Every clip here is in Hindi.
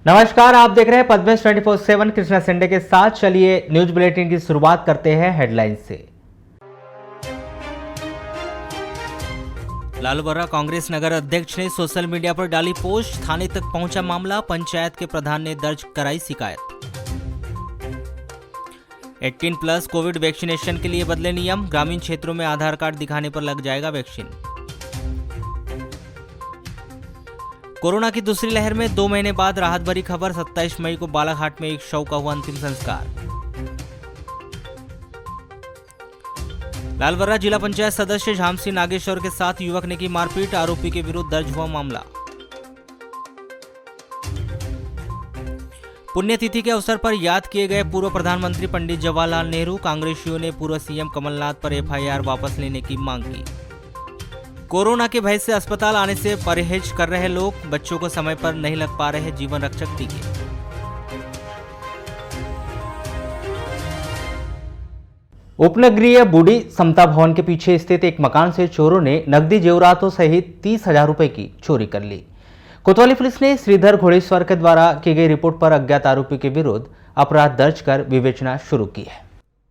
नमस्कार, आप देख रहे हैं पद्मेश 24/7 कृष्णा संडे के साथ। चलिए न्यूज बुलेटिन की शुरुआत करते हैं हेडलाइन से। लालबर्रा कांग्रेस नगर अध्यक्ष ने सोशल मीडिया पर डाली पोस्ट, थाने तक पहुंचा मामला, पंचायत के प्रधान ने दर्ज कराई शिकायत। 18+ कोविड वैक्सीनेशन के लिए बदले नियम, ग्रामीण क्षेत्रों में आधार कार्ड दिखाने पर लग जाएगा वैक्सीन। कोरोना की दूसरी लहर में 2 महीने बाद राहत भरी खबर, 27 मई को बालाघाट में एक शव का हुआ अंतिम संस्कार। लालबर्रा जिला पंचायत सदस्य झामसी नागेश्वर के साथ युवक ने की मारपीट, आरोपी के विरुद्ध दर्ज हुआ मामला। पुण्यतिथि के अवसर पर याद किए गए पूर्व प्रधानमंत्री पंडित जवाहरलाल नेहरू, कांग्रेसियों ने पूर्व सीएम कमलनाथ पर एफआईआर वापस लेने की मांग की। कोरोना के भय से अस्पताल आने से परहेज कर रहे लोग, बच्चों को समय पर नहीं लग पा रहे जीवन रक्षक टीके। उपनगरीय बूढ़ी समता भवन के पीछे स्थित एक मकान से चोरों ने नकदी जेवरातों सहित 30,000 रुपए की चोरी कर ली। कोतवाली पुलिस ने श्रीधर घोड़ेश्वर के द्वारा की गई रिपोर्ट पर अज्ञात आरोपी के विरुद्ध अपराध दर्ज कर विवेचना शुरू की है।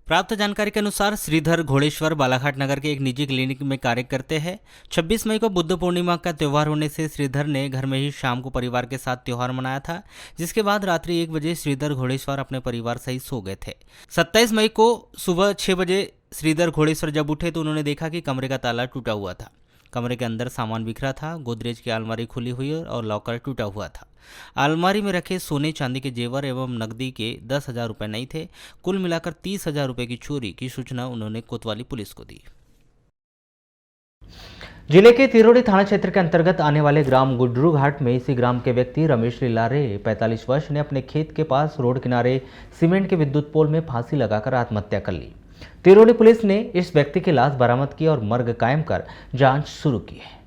प्राप्त जानकारी के अनुसार श्रीधर घोड़ेश्वर बालाघाट नगर के एक निजी क्लिनिक में कार्य करते हैं। 26 मई को बुद्ध पूर्णिमा का त्यौहार होने से श्रीधर ने घर में ही शाम को परिवार के साथ त्यौहार मनाया था, जिसके बाद रात्रि 1 बजे श्रीधर घोड़ेश्वर अपने परिवार सहित सो गए थे। 27 मई को सुबह 6 बजे श्रीधर घोड़ेश्वर जब उठे तो उन्होंने देखा कि कमरे का ताला टूटा हुआ था। कमरे के अंदर सामान बिखरा था, गोदरेज की अलमारी खुली हुई और लॉकर टूटा हुआ था। अलमारी में रखे सोने चांदी के जेवर एवं नकदी के 10,000 रुपये नहीं थे। कुल मिलाकर 30,000 रुपये की चोरी की सूचना उन्होंने कोतवाली पुलिस को दी। जिले के तिरोड़ी थाना क्षेत्र के अंतर्गत आने वाले ग्राम गुड्रू घाट में इसी ग्राम के व्यक्ति रमेश लीलारे 45 वर्ष ने अपने खेत के पास रोड किनारे सीमेंट के विद्युत पोल में फांसी लगाकर आत्महत्या कर ली। तिरोड़ी पुलिस ने इस व्यक्ति की लाश बरामद की और मर्ग कायम कर जांच शुरू की है।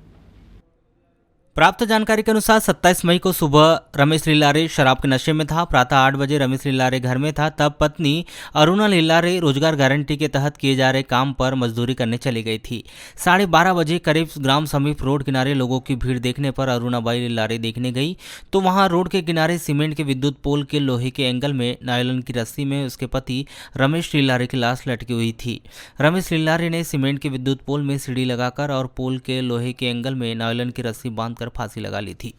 प्राप्त जानकारी के अनुसार 27 मई को सुबह रमेश लीलारे शराब के नशे में था। प्रातः 8 बजे रमेश लीलारे घर में था, तब पत्नी अरुणा लीलारे रोजगार गारंटी के तहत किए जा रहे काम पर मजदूरी करने चली गई थी। 12:30 बजे करीब ग्राम समीप रोड किनारे लोगों की भीड़ देखने पर अरुणाबाई लीलारे देखने गई तो वहां रोड के किनारे सीमेंट के विद्युत पोल के लोहे के एंगल में नायलॉन की रस्सी में उसके पति रमेश लीलारे की लाश लटकी हुई थी। रमेश लीलारे ने सीमेंट के विद्युत पोल में सीढ़ी लगाकर और पोल के लोहे के एंगल में नायलॉन की रस्सी बांधकर फांसी लगा ली थी।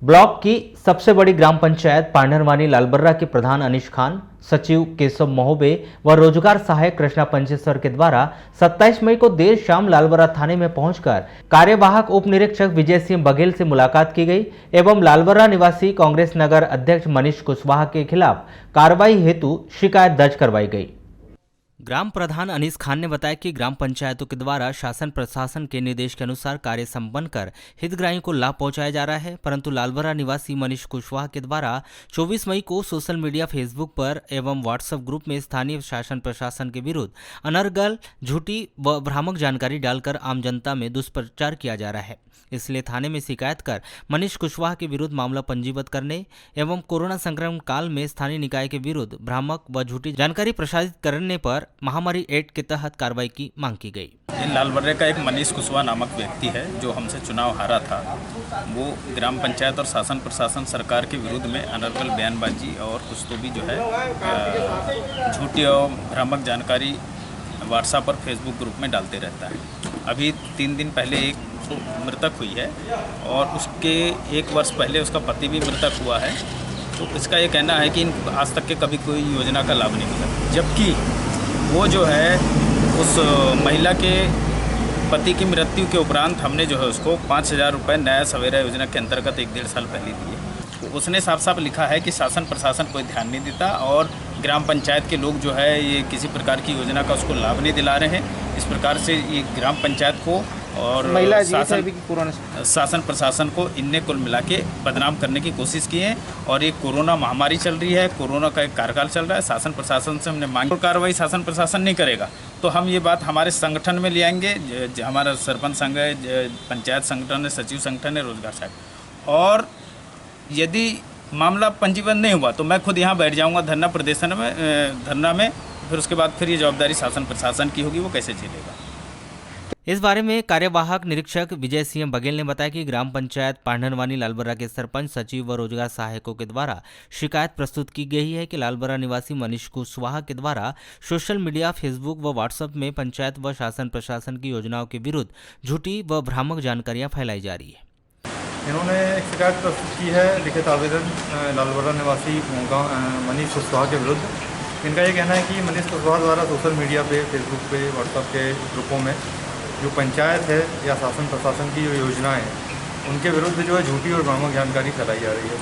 ब्लॉक की सबसे बड़ी ग्राम पंचायत पांडरवानी लालबर्रा के प्रधान अनीश खान, सचिव केशव महोबे व रोजगार सहायक कृष्णा पंचेश्वर के द्वारा 27 मई को देर शाम लालबर्रा थाने में पहुंचकर कार्यवाहक उप निरीक्षक विजय सिंह बघेल से मुलाकात की गई एवं लालबर्रा निवासी कांग्रेस नगर अध्यक्ष मनीष कुशवाहा के खिलाफ कार्रवाई हेतु शिकायत दर्ज करवाई गई। ग्राम प्रधान अनीस खान ने बताया कि ग्राम पंचायतों के द्वारा शासन प्रशासन के निर्देश के अनुसार कार्य संपन्न कर हितग्राहियों को लाभ पहुंचाया जा रहा है, परंतु लालबर्रा निवासी मनीष कुशवाहा के द्वारा 24 मई को सोशल मीडिया फेसबुक पर एवं व्हाट्सएप ग्रुप में स्थानीय शासन प्रशासन के विरुद्ध अनर्गल, झूठी व भ्रामक जानकारी डालकर आम जनता में दुष्प्रचार किया जा रहा है। इसलिए थाने में शिकायत कर मनीष कुशवाहा के विरुद्ध मामला पंजीबद्ध करने एवं कोरोना संक्रमण काल में स्थानीय निकाय के विरुद्ध भ्रामक व झूठी जानकारी प्रसारित करने पर महामारी एक्ट के तहत कार्रवाई की मांग की गई। लालबर्रे का एक मनीष कुशवाहा नामक व्यक्ति है जो हमसे चुनाव हारा था। वो ग्राम पंचायत और शासन प्रशासन सरकार के विरुद्ध में अनर्गल बयानबाजी और कुछ तो भी जो है झूठी और भ्रामक जानकारी व्हाट्सएप और फेसबुक ग्रुप में डालते रहता है। अभी 3 दिन पहले एक मृतक हुई है और उसके 1 वर्ष पहले उसका पति भी मृतक हुआ है। तो इसका ये कहना है कि आज तक के कभी कोई योजना का लाभ नहीं मिला, जबकि वो जो है उस महिला के पति की मृत्यु के उपरांत हमने जो है उसको 5,000 रुपये नया सवेरा योजना के अंतर्गत 1-1.5 साल पहले दिए। उसने साफ साफ लिखा है कि शासन प्रशासन कोई ध्यान नहीं देता और ग्राम पंचायत के लोग जो है ये किसी प्रकार की योजना का उसको लाभ नहीं दिला रहे हैं। इस प्रकार से ये ग्राम पंचायत को और शासन प्रशासन को इनने कुल मिला के बदनाम करने की कोशिश की है। और ये कोरोना महामारी चल रही है, कोरोना का एक कार्यकाल चल रहा है। शासन प्रशासन से हमने मांग कार्रवाई शासन प्रशासन नहीं करेगा तो हम ये बात हमारे संगठन में ले आएंगे। हमारा सरपंच संघ है, पंचायत संगठन है, सचिव संगठन है, रोजगार संघ। और यदि मामला पंजीबद्ध नहीं हुआ तो मैं खुद यहाँ बैठ जाऊँगा धरना में। फिर उसके बाद फिर ये जवाबदारी शासन प्रशासन की होगी, वो कैसे झेलेगा। इस बारे में कार्यवाहक निरीक्षक विजय सिंह बघेल ने बताया कि ग्राम पंचायत पांढरवानी लालबर्रा के सरपंच, सचिव व रोजगार सहायकों के द्वारा शिकायत प्रस्तुत की गई है कि लालबर्रा निवासी मनीष कुशवाहा के द्वारा सोशल मीडिया, फेसबुक व व्हाट्सएप में पंचायत व शासन प्रशासन की योजनाओं के विरुद्ध झूठी व भ्रामक जानकारियां फैलाई जा रही है। इन्होंने एक शिकायत प्रस्तुत की है, लिखित आवेदन लालबर्रा निवासी मनीष कुशवाहा के विरुद्ध। इनका ये कहना है कि मनीष कुशवाहा द्वारा सोशल मीडिया पे, फेसबुक पे, व्हाट्सएप के ग्रुपों में जो पंचायत है या शासन प्रशासन की जो योजनाएं हैं उनके विरुद्ध जो है झूठी और भ्रामक जानकारी फैलाई जा रही है।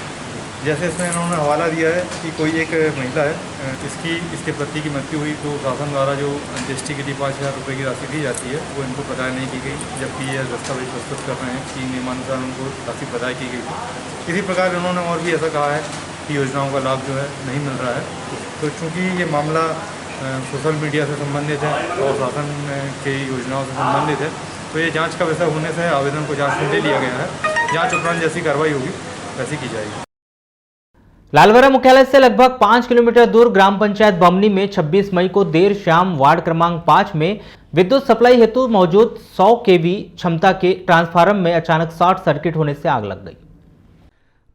जैसे इसमें इन्होंने हवाला दिया है कि कोई एक महिला है, इसके पति की मृत्यु हुई तो शासन द्वारा जो अंत्येष्टि के लिए 5,000 रुपये की राशि दी जाती है वो इनको प्रदाय नहीं की गई, जबकि ये दस्तावेज प्रस्तुत कर रहे हैं कि नियमानुसार उनको राशि प्रदाय की गई थी। इसी प्रकार इन्होंने और भी ऐसा कहा है कि योजनाओं का लाभ जो है नहीं मिल रहा है। तो चूँकि ये मामला सोशल मीडिया से संबंधित है और शासन की योजनाओं से संबंधित है, तो ये जांच का विषय होने से आवेदन को जांच में ले लिया गया है। जांच उपरांत जैसी कार्रवाई होगी वैसी की जाएगी। लालबर्रा मुख्यालय से लगभग 5 किलोमीटर दूर ग्राम पंचायत बमनी में 26 मई को देर शाम वार्ड क्रमांक 5 में विद्युत सप्लाई हेतु मौजूद 100 केवी क्षमता के ट्रांसफार्मर में अचानक शॉर्ट सर्किट होने से आग लग गई।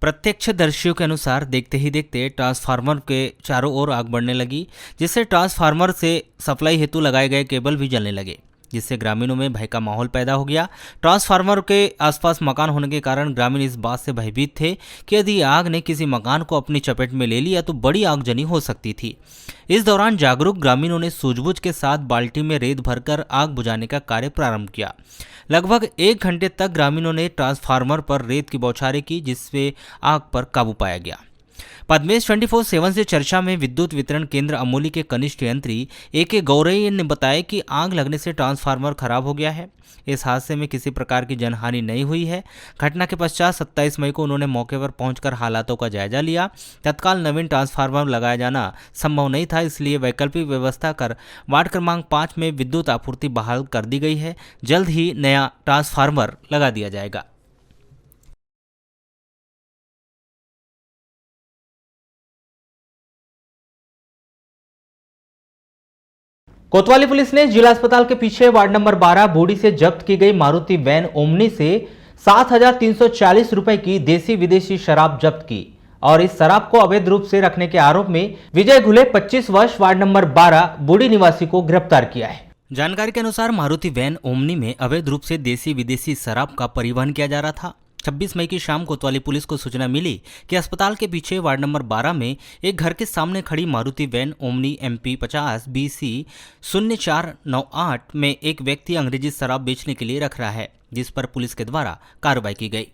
प्रत्यक्षदर्शियों के अनुसार देखते ही देखते ट्रांसफार्मर के चारों ओर आग बढ़ने लगी, जिससे ट्रांसफार्मर से सप्लाई हेतु लगाए गए केबल भी जलने लगे, जिससे ग्रामीणों में भय का माहौल पैदा हो गया। ट्रांसफार्मर के आसपास मकान होने के कारण ग्रामीण इस बात से भयभीत थे कि यदि आग ने किसी मकान को अपनी चपेट में ले लिया तो बड़ी आगजनी हो सकती थी। इस दौरान जागरूक ग्रामीणों ने सूझबूझ के साथ बाल्टी में रेत भरकर आग बुझाने का कार्य प्रारंभ किया। लगभग 1 घंटे तक ग्रामीणों ने ट्रांसफार्मर पर रेत की बौछारें की, जिससे आग पर काबू पाया गया। पद्मेश 24/7 से चर्चा में विद्युत वितरण केंद्र अमोली के कनिष्ठ यंत्री AK गौरई ने बताया कि आग लगने से ट्रांसफार्मर खराब हो गया है। इस हादसे में किसी प्रकार की जनहानि नहीं हुई है। घटना के पश्चात 27 मई को उन्होंने मौके पर पहुंचकर हालातों का जायजा लिया। तत्काल नवीन ट्रांसफार्मर लगाया जाना संभव नहीं था, इसलिए वैकल्पिक व्यवस्था कर वार्ड क्रमांक 5 में विद्युत आपूर्ति बहाल कर दी गई है। जल्द ही नया ट्रांसफार्मर लगा दिया जाएगा। कोतवाली पुलिस ने जिला अस्पताल के पीछे वार्ड नंबर 12 बूढ़ी से जब्त की गई मारुति वैन ओमनी से 7,340 रुपए की देसी विदेशी शराब जब्त की और इस शराब को अवैध रूप से रखने के आरोप में विजय घुले 25 वर्ष वार्ड नंबर 12 बूढ़ी निवासी को गिरफ्तार किया है। जानकारी के अनुसार मारुति वैन ओमनी में अवैध रूप से देसी विदेशी शराब का परिवहन किया जा रहा था। 26 मई की शाम कोतवाली पुलिस को सूचना मिली कि अस्पताल के पीछे वार्ड नंबर 12 में एक घर के सामने खड़ी Maruti van Omni MP 50 BC 0498 में एक व्यक्ति अंग्रेजी शराब बेचने के लिए रख रहा है, जिस पर पुलिस के द्वारा कार्रवाई की गई।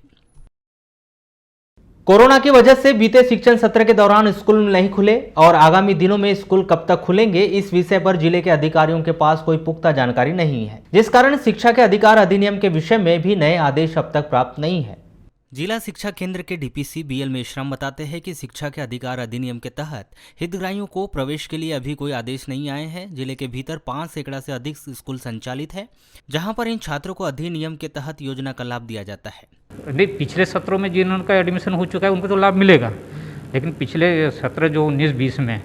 कोरोना की वजह से बीते शिक्षण सत्र के दौरान स्कूल नहीं खुले और आगामी दिनों में स्कूल कब तक खुलेंगे, इस विषय पर जिले के अधिकारियों के पास कोई पुख्ता जानकारी नहीं है, जिस कारण शिक्षा के अधिकार अधिनियम के विषय में भी नए आदेश अब तक प्राप्त नहीं है। जिला शिक्षा केंद्र के DPC BL मेश्राम बताते हैं कि शिक्षा के अधिकार अधिनियम के तहत हितग्राहियों को प्रवेश के लिए अभी कोई आदेश नहीं आए हैं। जिले के भीतर 5 सैकड़ा से अधिक स्कूल संचालित है, जहां पर इन छात्रों को अधिनियम के तहत योजना का लाभ दिया जाता है। नहीं, पिछले सत्रों में जिनका एडमिशन हो चुका है उनको तो लाभ मिलेगा, लेकिन पिछले सत्र जो 19-20 में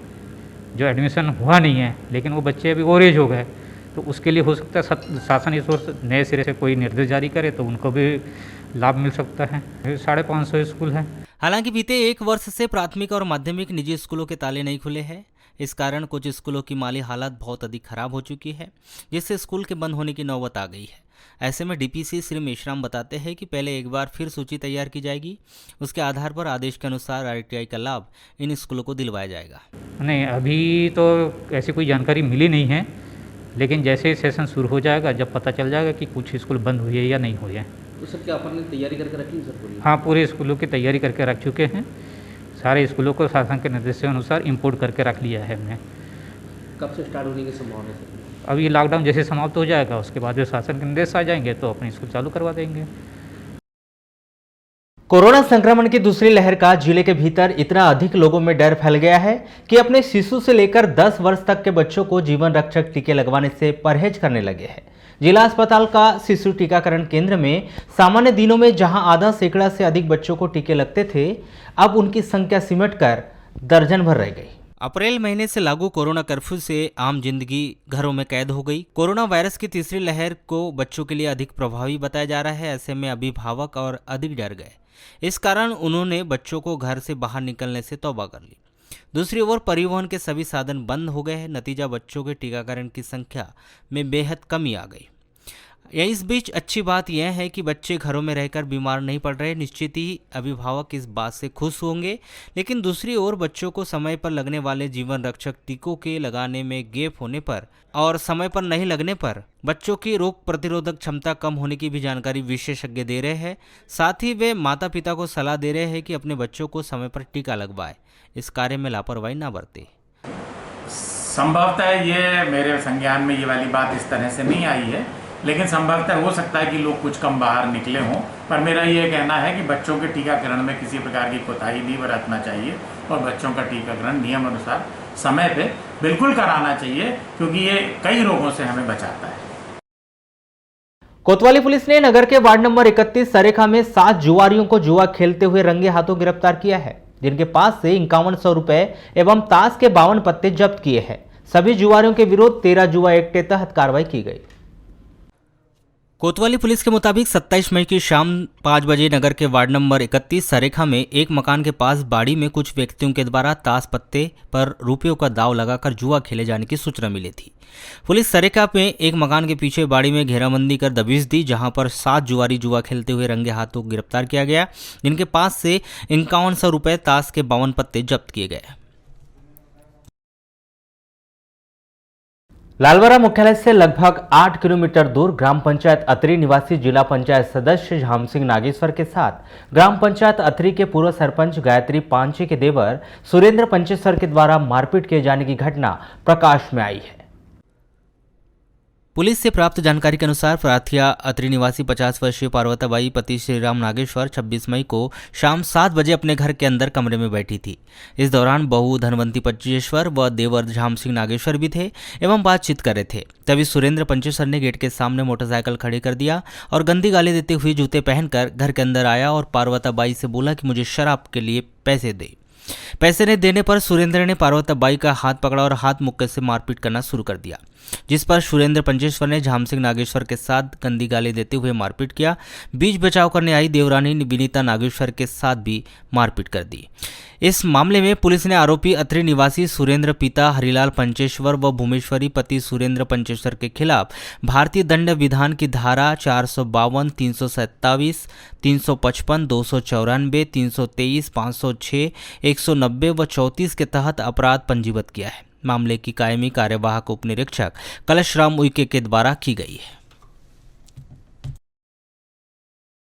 जो एडमिशन हुआ नहीं है, लेकिन वो बच्चे अभी ओवरेज हो गए, तो उसके लिए हो सकता है शासन इस वर्ष नए सिरे से कोई निर्देश जारी करे तो उनको भी लाभ मिल सकता है। 550 स्कूल है। हालांकि बीते 1 वर्ष से प्राथमिक और माध्यमिक निजी स्कूलों के ताले नहीं खुले हैं। इस कारण कुछ स्कूलों की माली हालत बहुत अधिक खराब हो चुकी है, जिससे स्कूल के बंद होने की नौबत आ गई है। ऐसे में DPC श्री मेश्राम बताते हैं कि पहले एक बार फिर सूची तैयार की जाएगी, उसके आधार पर आदेश के अनुसार RTI का लाभ इन स्कूलों को दिलवाया जाएगा। नहीं, अभी तो ऐसी कोई जानकारी मिली नहीं है, लेकिन जैसे सेशन शुरू हो जाएगा, जब पता चल जाएगा कि कुछ स्कूल बंद हुए या नहीं हुए हैं। तो सर क्या आपने तैयारी करके रखी सर पूरी? हाँ, पूरे स्कूलों की तैयारी करके रख चुके हैं। सारे स्कूलों को शासन के निर्देश के अनुसार इंपोर्ट करके रख लिया है हमने। कब से स्टार्ट होने की संभावना है सर? अब ये लॉकडाउन जैसे समाप्त हो जाएगा, उसके बाद जो शासन के निर्देश आ जाएंगे तो अपने स्कूल चालू करवा देंगे। कोरोना संक्रमण की दूसरी लहर का जिले के भीतर इतना अधिक लोगों में डर फैल गया है कि अपने शिशु से लेकर 10 वर्ष तक के बच्चों को जीवन रक्षक टीके लगवाने से परहेज करने लगे हैं। जिला अस्पताल का शिशु टीकाकरण केंद्र में सामान्य दिनों में जहां आधा सैकड़ा से अधिक बच्चों को टीके लगते थे, अब उनकी संख्या सिमटकर दर्जन भर रह गई। अप्रैल महीने से लागू कोरोना कर्फ्यू से आम जिंदगी घरों में कैद हो गई। कोरोना वायरस की तीसरी लहर को बच्चों के लिए अधिक प्रभावी बताया जा रहा है। ऐसे में अभिभावक और अधिक डर गए। इस कारण उन्होंने बच्चों को घर से बाहर निकलने से तौबा कर ली। दूसरी ओर परिवहन के सभी साधन बंद हो गए हैं। नतीजा बच्चों के टीकाकरण की संख्या में बेहद कमी आ गई। इस बीच अच्छी बात यह है कि बच्चे घरों में रहकर बीमार नहीं पड़ रहे। निश्चित ही अभिभावक इस बात से खुश होंगे, लेकिन दूसरी ओर बच्चों को समय पर लगने वाले जीवन रक्षक टीकों के लगाने में गैप होने पर और समय पर नहीं लगने पर बच्चों की रोग प्रतिरोधक क्षमता कम होने की भी जानकारी विशेषज्ञ दे रहे हैं। साथ ही वे माता पिता को सलाह दे रहे हैं कि अपने बच्चों को समय पर टीका लगवाएं, इस कार्य में लापरवाही न बरतें। संभवतः ये मेरे संज्ञान में ये वाली बात इस तरह से नहीं आई है, लेकिन संभवतः हो सकता है कि लोग कुछ कम बाहर निकले हों। पर मेरा ये कहना है कि बच्चों के टीकाकरण में किसी प्रकार की कोताही नहीं बरतना चाहिए और बच्चों का टीकाकरण नियम अनुसार समय पे बिल्कुल कराना चाहिए, क्योंकि ये कई रोगों से हमें बचाता है। कोतवाली पुलिस ने नगर के वार्ड नंबर 31 सरेखा में 7 जुआरियों को जुआ खेलते हुए रंगे हाथों गिरफ्तार किया है, जिनके पास से 5100 रुपए एवं ताश के 52 पत्ते जब्त किए हैं। सभी जुआरियों के विरुद्ध 13 जुआ एक्ट के तहत कार्रवाई की गई। कोतवाली पुलिस के मुताबिक 27 मई की शाम 5 बजे नगर के वार्ड नंबर 31 सरेखा में एक मकान के पास बाड़ी में कुछ व्यक्तियों के द्वारा ताश पत्ते पर रुपयों का दाव लगाकर जुआ खेले जाने की सूचना मिली थी। पुलिस सरेखा में एक मकान के पीछे बाड़ी में घेराबंदी कर दबिश दी, जहां पर 7 जुआरी जुआ खेलते हुए रंगे हाथों गिरफ्तार किया गया, जिनके पास से 5100 रुपये ताश के 52 पत्ते जब्त किए गए। लालबरा मुख्यालय से लगभग 8 किलोमीटर दूर ग्राम पंचायत अतरी निवासी जिला पंचायत सदस्य झामसिंह नागेश्वर के साथ ग्राम पंचायत अतरी के पूर्व सरपंच गायत्री पांचे के देवर सुरेंद्र पंचेसर के द्वारा मारपीट किए जाने की घटना प्रकाश में आई है। पुलिस से प्राप्त जानकारी के अनुसार प्राथिया अतरी निवासी 50 वर्षीय पार्वताबाई पति श्रीराम नागेश्वर 26 मई को शाम 7 बजे अपने घर के अंदर कमरे में बैठी थी। इस दौरान बहू धनवंती पंचेश्वर व देवर झामसिंह नागेश्वर भी थे एवं बातचीत कर रहे थे। तभी सुरेंद्र पंचेश्वर ने गेट के सामने मोटरसाइकिल खड़ी कर दिया और गंदी गाली देते हुए जूते पहनकर घर के अंदर आया और पार्वताबाई से बोला कि मुझे शराब के लिए पैसे दे। पैसे नहीं देने पर सुरेंद्र ने पार्वताबाई का हाथ पकड़ा और हाथ मुक्के से मारपीट करना शुरू कर दिया, जिस पर सुरेंद्र पंचेश्वर ने झामसिंह नागेश्वर के साथ गंदी गाली देते हुए मारपीट किया। बीच बचाव करने आई देवरानी विनीता नागेश्वर के साथ भी मारपीट कर दी। इस मामले में पुलिस ने आरोपी अतरी निवासी सुरेंद्र पिता हरिलाल पंचेश्वर व भूमेश्वरी पति सुरेंद्र पंचेश्वर के खिलाफ भारतीय दंड विधान की धारा 452, 327, 355, 294, 323, 506, 190 व 34 के तहत अपराध पंजीबद्ध किया है। मामले की कायमी कार्यवाहक उप निरीक्षक कलश राम उइके के द्वारा की गई है।